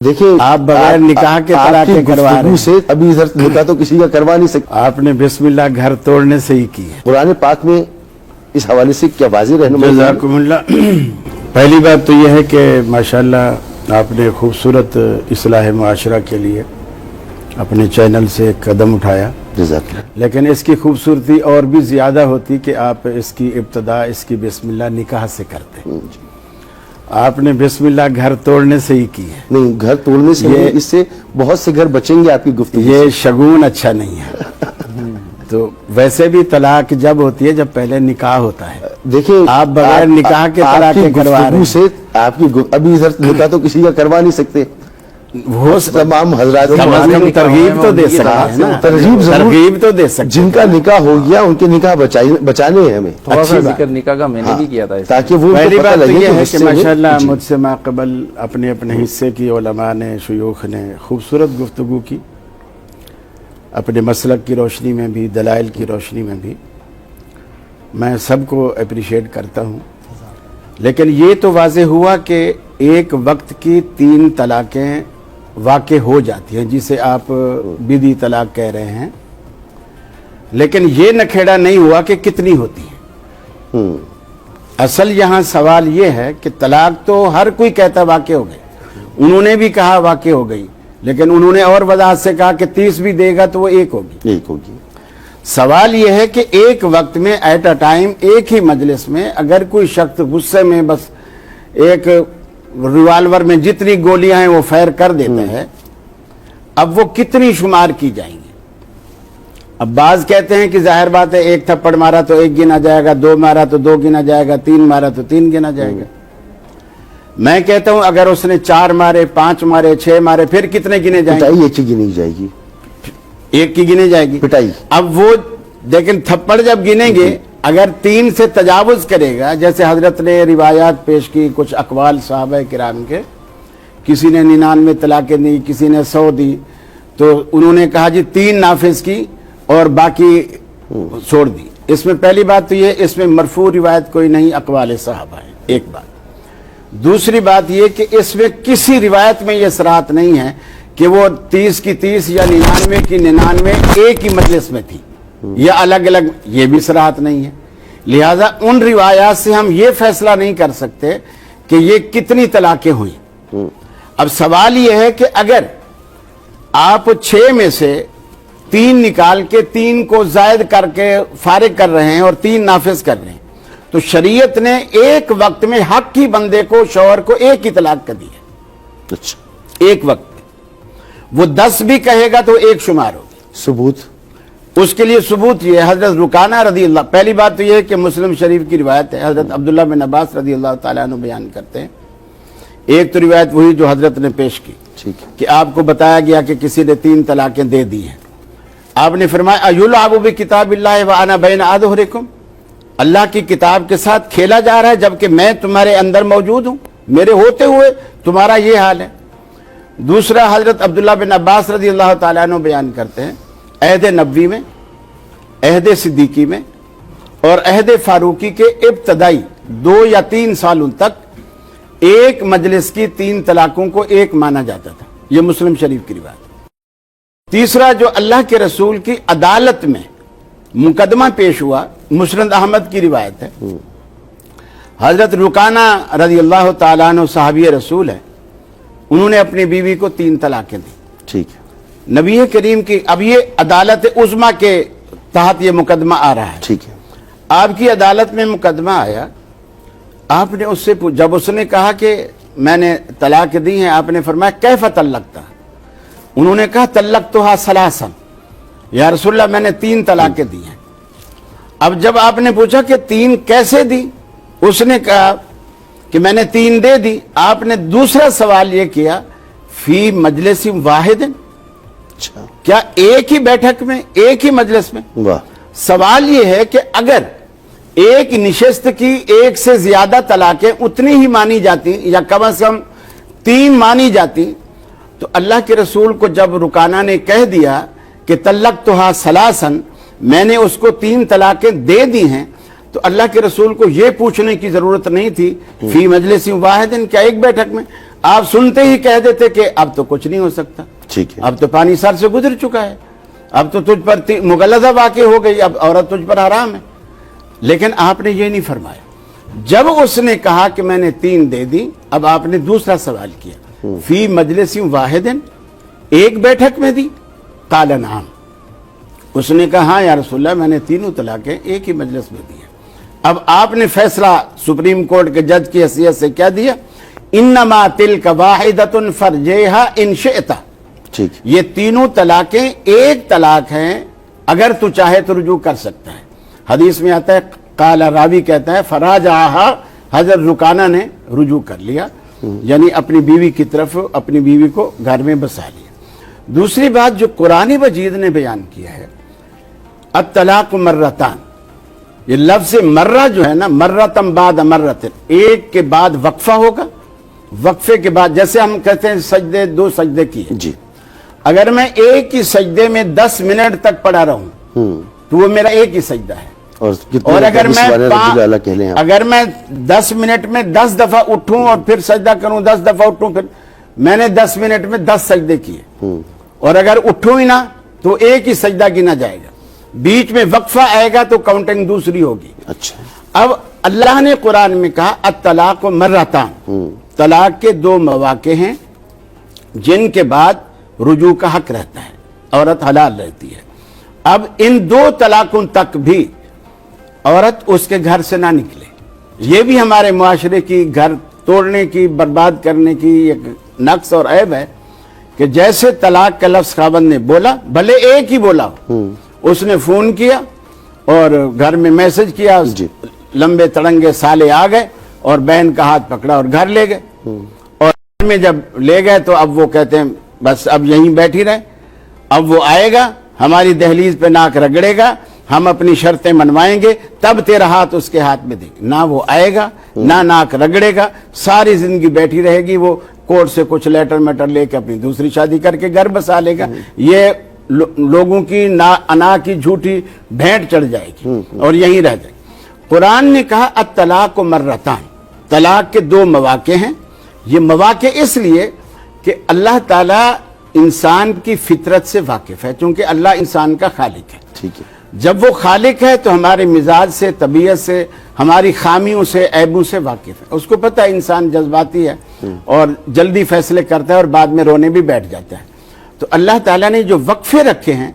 دیکھیں آپ بغیر نکاح کے طلاقیں کروا رہے ہیں. ابھی ادھر نکاح تو کسی کا کروا نہیں سکتے. آپ نے بسم اللہ گھر توڑنے سے ہی کی ہے. قرآن پاک میں اس حوالے سے کیا واضح رہنمائی ہے؟ جزاکم اللہ. پہلی بات تو یہ ہے کہ ماشاءاللہ آپ نے خوبصورت اصلاح معاشرہ کے لیے اپنے چینل سے ایک قدم اٹھایا، جزاک اللہ. لیکن اس کی خوبصورتی اور بھی زیادہ ہوتی کہ آپ اس کی ابتدا اس کی بسم اللہ نکاح سے کرتے. آپ نے بسم اللہ گھر توڑنے سے ہی کی ہے. نہیں، گھر توڑنے سے نہیں، اس سے بہت سے گھر بچیں گے آپ کی گفتگو سے. یہ شگون اچھا نہیں ہے. تو ویسے بھی طلاق جب ہوتی ہے جب پہلے نکاح ہوتا ہے. دیکھیں آپ بغیر نکاح کے طلاقیں کروا رہے ہیں. سے آپ کی ابھی ادھر نکاح تو کسی کا کروا نہیں سکتے. وہ تمام حضرات کم از کم ترغیب تو دے سکتے ہیں نا. ترغیب تو دے سکتے ہیں. جن کا نکاح ہو گیا ان کے نکاح بچانے ہیں ہمیں. تھوڑا سا ذکر نکاح کا میں نے بھی کیا تھا اس تاکہ وہ پہلی پتہ بات تو لگے یہ ہے حصے کہ میں- ماشاءاللہ جی. مجھ سے ماقبل اپنے اپنے حصے کی علماء نے، شیوخ نے خوبصورت گفتگو کی، اپنے مسلک کی روشنی میں بھی، دلائل کی روشنی میں بھی. میں سب کو اپریشیٹ کرتا ہوں. لیکن یہ تو واضح ہوا کہ ایک وقت کی 3 طلاقیں واقع ہو جاتی ہیں جسے آپ بدعی طلاق کہہ رہے ہیں. لیکن یہ نکھیڑا نہیں ہوا کہ کتنی ہوتی ہیں. اصل یہاں سوال یہ ہے کہ طلاق تو ہر کوئی کہتا واقع ہو گئی. انہوں نے بھی کہا واقع ہو گئی، لیکن انہوں نے اور وضاحت سے کہا کہ 30 بھی دے گا تو وہ 1 ہوگی. ایک ہوگی. سوال یہ ہے کہ ایک وقت میں ایٹ اے ٹائم ایک ہی مجلس میں اگر کوئی شخص غصے میں بس ایک ریوالور میں جتنی گولیاں ہیں وہ فائر کر دیتا ہے، اب وہ کتنی شمار کی جائیں گی؟ اب بعض کہتے ہیں کہ ظاہر بات ہے 1 تھپڑ مارا تو 1 گنا جائے گا، 2 مارا تو 2 گنا جائے گا، 3 مارا تو 3 گنا جائے گا. میں کہتا ہوں اگر اس نے 4 مارے، 5 مارے، 6 مارے، پھر کتنے گنے جائیں گے؟ پٹائی ایک ہی گنی جائے گی. 1 کی گنے جائے گی پٹائی. اب وہ لیکن تھپڑ جب گنیں گے اگر 3 سے تجاوز کرے گا، جیسے حضرت نے روایات پیش کی کچھ اقوال صحابہ کرام کے، کسی نے 99 طلاقیں دی، کسی نے 100 دی، تو انہوں نے کہا جی 3 نافذ کی اور باقی چھوڑ دی. اس میں پہلی بات تو یہ اس میں مرفوع روایت کوئی نہیں، اقوال صحابہ ہے. ایک بات. دوسری بات یہ کہ اس میں کسی روایت میں یہ صراحت نہیں ہے کہ وہ 30 کی 30 یا 99 کی 99 ایک ہی مجلس میں تھی یا الگ الگ، یہ بھی صراحت نہیں ہے. لہذا ان روایات سے ہم یہ فیصلہ نہیں کر سکتے کہ یہ کتنی طلاقیں ہوئیں. اب سوال یہ ہے کہ اگر آپ 6 میں سے 3 نکال کے 3 کو زائد کر کے فارغ کر رہے ہیں اور 3 نافذ کر رہے ہیں، تو شریعت نے ایک وقت میں حق کی بندے کو، شوہر کو 1 ہی طلاق کر دی ہے. اچھا. ایک وقت میں وہ 10 بھی کہے گا تو 1 شمار ہوگی. ثبوت اس کے لیے ثبوت یہ ہے حضرت رکانہ رضی اللہ. پہلی بات تو یہ ہے کہ مسلم شریف کی روایت ہے، حضرت عبداللہ بن عباس رضی اللہ تعالیٰ عنہ بیان کرتے ہیں. ایک تو روایت وہی جو حضرت نے پیش کی ٹھیک ہے. کہ آپ کو بتایا گیا کہ کسی نے 3 طلاقیں دے دی ہیں. آپ نے فرمایا ایلعب بکتاب اللہ وانا بین اظہرکم، اللہ کی کتاب کے ساتھ کھیلا جا رہا ہے جبکہ میں تمہارے اندر موجود ہوں، میرے ہوتے ہوئے تمہارا یہ حال ہے. دوسرا حضرت عبداللہ بن عباس رضی اللہ تعالیٰ عنہ بیان کرتے ہیں عہد نبوی میں، عہد صدیقی میں اور عہد فاروقی کے ابتدائی 2 یا 3 سالوں تک ایک مجلس کی 3 طلاقوں کو 1 مانا جاتا تھا. یہ مسلم شریف کی روایت. تیسرا جو اللہ کے رسول کی عدالت میں مقدمہ پیش ہوا، مسند احمد کی روایت ہے. حضرت رکانہ رضی اللہ تعالیٰ عنہ صحابی رسول ہے، انہوں نے اپنی بیوی کو 3 طلاقیں دی. ٹھیک ہے. نبی کریم کی، اب یہ عدالت عظمیٰ کے تحت یہ مقدمہ آ رہا ہے. ٹھیک ہے. آپ کی عدالت میں مقدمہ آیا، آپ نے اس سے جب اس نے کہا کہ میں نے طلاق دی ہیں، آپ نے فرمایا کیف طلقتا؟ انہوں نے کہا طلقتها ثلاثا، یا رسول اللہ میں نے 3 طلاقیں دی ہیں. اب جب آپ نے پوچھا کہ 3 کیسے دی، اس نے کہا کہ میں نے 3 دے دی. آپ نے دوسرا سوال یہ کیا فی مجلس واحد، اچھا. کیا ایک ہی بیٹھک میں، ایک ہی مجلس میں؟ واہ. سوال یہ ہے کہ اگر ایک نشست کی 1 سے زیادہ طلاقیں اتنی ہی مانی جاتی یا کم از کم 3 مانی جاتی، تو اللہ کے رسول کو جب رکانہ نے کہہ دیا کہ طلقتها ثلاثا، میں نے اس کو 3 طلاقیں دے دی ہیں، تو اللہ کے رسول کو یہ پوچھنے کی ضرورت نہیں تھی فی مجلس واحد، کیا ایک بیٹھک میں؟ آپ سنتے ہی کہہ دیتے کہ اب تو کچھ نہیں ہو سکتا, ٹھیک ہے, اب تو پانی سر سے گزر چکا ہے, اب تو تجھ پر مغلظہ واقع ہو گئی, اب عورت تجھ پر حرام ہے. لیکن آپ نے یہ نہیں فرمایا. جب اس نے کہا کہ میں نے 3 دے دی, اب آپ نے دوسرا سوال کیا, فی مجلس واحد, ایک بیٹھک میں دی؟ قال نعم, اس نے کہا ہاں یا رسول اللہ, میں نے 3 طلاقیں ایک ہی مجلس میں دی ہیں. اب آپ نے فیصلہ سپریم کورٹ کے جج کی حیثیت سے کیا دیا, انما تلک واحدۃ فرجیھا ان شئت, ٹھیک, یہ 3 طلاقیں ایک طلاق ہیں, اگر تو چاہے تو رجوع کر سکتا ہے. حدیث میں آتا ہے, قال, راوی کہتا ہے, فراجعھا, حضرت رکانہ نے رجوع کر لیا, یعنی اپنی بیوی کی طرف اپنی بیوی کو گھر میں بسا لیا. دوسری بات جو قرآن مجید نے بیان کیا ہے, الطلاق مرتان, یہ لفظ مرہ جو ہے نا, مرتم بعد مرتن, ایک کے بعد وقفہ ہوگا, وقفے کے بعد, جیسے ہم کہتے ہیں سجدے 2 سجدے کیے, جی, اگر میں ایک ہی سجدے میں 10 منٹ تک پڑا رہوں تو وہ میرا ایک ہی سجدہ ہے. اور اگر میں 10 منٹ میں 10 دفعہ اٹھوں اور پھر سجدہ کروں, 10 دفعہ اٹھوں, پھر میں نے 10 منٹ میں 10 سجدے کیے, اور اگر اٹھوں ہی نہ تو ایک ہی سجدہ گنا جائے گا, بیچ میں وقفہ آئے گا تو کاؤنٹنگ دوسری ہوگی. اچھا, اب اللہ نے قرآن میں کہا الطلاق مرتان, طلاق کے 2 مواقع ہیں جن کے بعد رجوع کا حق رہتا ہے, عورت حلال رہتی ہے. اب ان 2 طلاقوں تک بھی عورت اس کے گھر سے نہ نکلے. یہ بھی ہمارے معاشرے کی گھر توڑنے کی, برباد کرنے کی ایک نقص اور عیب ہے کہ جیسے طلاق کا لفظ خاوند نے بولا, بھلے ایک ہی بولا, اس نے فون کیا اور گھر میں میسج کیا, لمبے تڑنگے سالے آ گئے اور بہن کا ہاتھ پکڑا اور گھر لے گئے, اور گھر میں جب لے گئے تو اب وہ کہتے ہیں بس اب یہیں بیٹھی رہے, اب وہ آئے گا, ہماری دہلیز پہ ناک رگڑے گا, ہم اپنی شرطیں منوائیں گے, تب تیرا ہاتھ اس کے ہاتھ میں دیں گے. نہ وہ آئے گا, نہ ناک رگڑے گا, ساری زندگی بیٹھی رہے گی, وہ کورٹ سے کچھ لیٹر میٹر لے کے اپنی دوسری شادی کر کے گھر بسا لے گا. یہ لوگوں کی انا کی جھوٹی بھینٹ چڑھ جائے گی اور یہیں رہ جائے گی. قرآن نے کہا الطلاق مرتان, طلاق کے 2 مواقع ہیں. یہ مواقع اس لیے کہ اللہ تعالیٰ انسان کی فطرت سے واقف ہے, چونکہ اللہ انسان کا خالق ہے. ٹھیک ہے, جب وہ خالق ہے تو ہمارے مزاج سے, طبیعت سے, ہماری خامیوں سے, عیبوں سے واقف ہے. اس کو پتہ ہے انسان جذباتی ہے اور جلدی فیصلے کرتا ہے اور بعد میں رونے بھی بیٹھ جاتا ہے. تو اللہ تعالیٰ نے جو وقفے رکھے ہیں,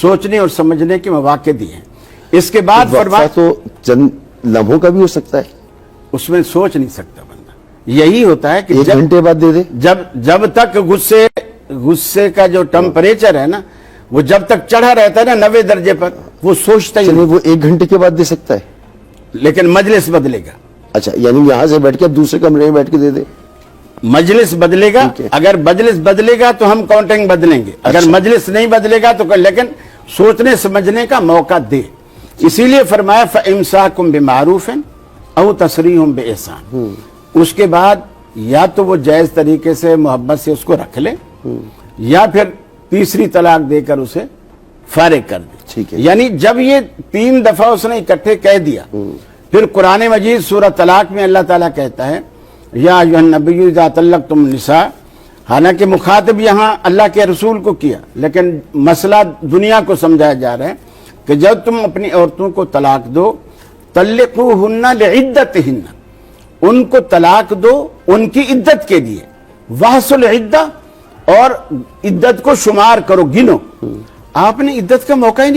سوچنے اور سمجھنے کے مواقع دیے ہیں. اس کے بعد وقفہ تو چند لمحوں کا بھی ہو سکتا ہے, اس میں سوچ نہیں سکتا بندہ. یہی ہوتا ہے کہ 1 گھنٹے بعد دے دے, جب تک غصے کا جو ٹمپریچر ہے نا, وہ جب تک چڑھا رہتا ہے نا 90 درجے پر, وہ سوچتا ہی نہیں. وہ 1 گھنٹے کے بعد دے سکتا ہے, لیکن مجلس بدلے گا. اچھا, یعنی یہاں سے بیٹھ کے اب دوسرے کمرے میں بیٹھ کے دے دے, مجلس بدلے گا. اگر مجلس بدلے گا تو ہم کاؤنٹنگ بدلیں گے, اگر مجلس نہیں بدلے گا تو لیکن سوچنے سمجھنے کا موقع دے. اسی لیے فرمایا فَإِمْسَاكُمْ بِمَعْرُوفٍ أَوْ تَسْرِيحٌ بِإِحْسَانٍ. اس کے بعد یا تو وہ جائز طریقے سے محبت سے اس کو رکھ لے, یا پھر تیسری طلاق دے کر اسے فارغ کر دے. ٹھیک ہے, یعنی جب یہ 3 دفعہ اس نے اکٹھے کہہ دیا, پھر قرآن مجید سورہ طلاق میں اللہ تعالیٰ کہتا ہے یا ایھا النبی اذا طلقتم النساء, حالانکہ مخاطب یہاں اللہ کے رسول کو کیا, لیکن مسئلہ دنیا کو سمجھایا جا رہا ہے کہ جب تم اپنی عورتوں کو طلاق دو, طلقوہن لعدتہن, ان کو طلاق دو ان کی عدت کے لیے, واحصوا العدہ, اور عدت کو شمار کرو, گنو. آپ نے عدت کا موقع ہی نہیں